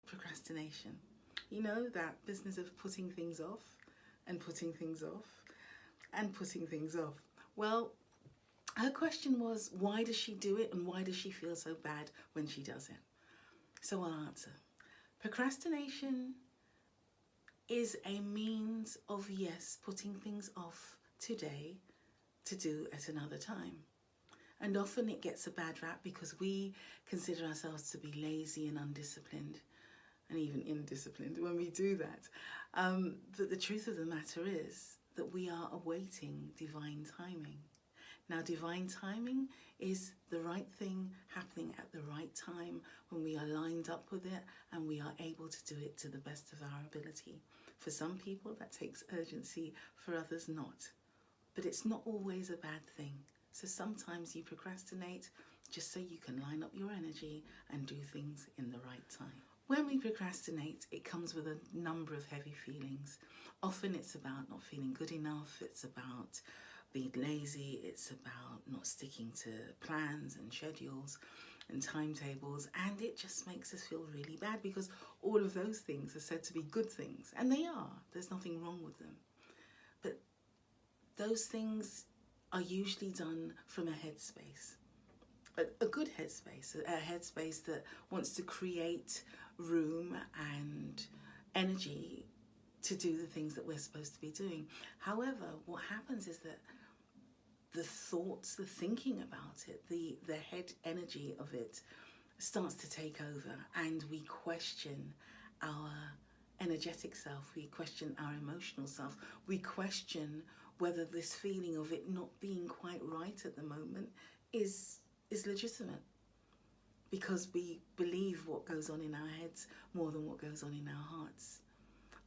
procrastination. You know, that business of putting things off and putting things off and putting things off. Well, her question was, why does she do it and why does she feel so bad when she does it? So I'll answer. Procrastination is a means of, yes, putting things off today to do at another time. And often it gets a bad rap because we consider ourselves to be lazy and undisciplined and even indisciplined when we do that. But the truth of the matter is that we are awaiting divine timing. Now, divine timing is the right thing happening at the right time when we are lined up with it and we are able to do it to the best of our ability. For some people, that takes urgency, for others not. But it's not always a bad thing. So sometimes you procrastinate just so you can line up your energy and do things in the right time. When we procrastinate, it comes with a number of heavy feelings. Often it's about not feeling good enough, it's about being lazy, it's about not sticking to plans and schedules and timetables, and it just makes us feel really bad because all of those things are said to be good things, and they are. There's nothing wrong with them. But those things are usually done from a headspace, a good headspace, a headspace that wants to create room and energy to do the things that we're supposed to be doing. However, what happens is that the thoughts, the thinking about it, the head energy of it starts to take over, and we question our energetic self, we question our emotional self, we question whether this feeling of it not being quite right at the moment is legitimate, because we believe what goes on in our heads more than what goes on in our hearts.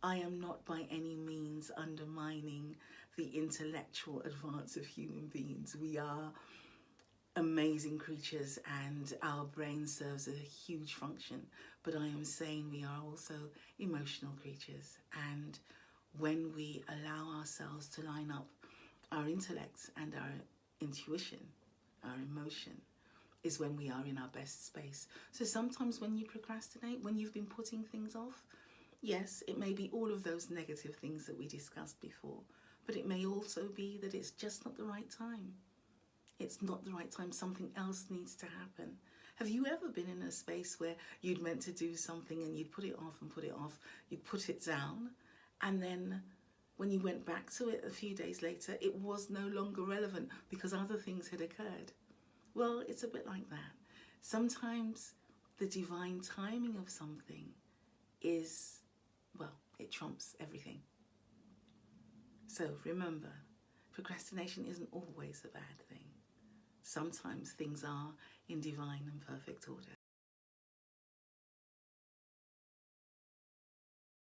I am not by any means undermining the intellectual advance of human beings. We are amazing creatures and our brain serves a huge function, but I am saying we are also emotional creatures, and when we allow ourselves to line up our intellect and our intuition, our emotion, is when we are in our best space. So sometimes when you procrastinate, when you've been putting things off, yes, it may be all of those negative things that we discussed before, but it may also be that it's just not the right time. It's not the right time. Something else needs to happen. Have you ever been in a space where you'd meant to do something and you'd put it off and put it off, you'd put it down, and then when you went back to it a few days later, it was no longer relevant because other things had occurred? Well, it's a bit like that. Sometimes the divine timing of something is, well, it trumps everything. So remember, procrastination isn't always a bad thing. Sometimes things are in divine and perfect order.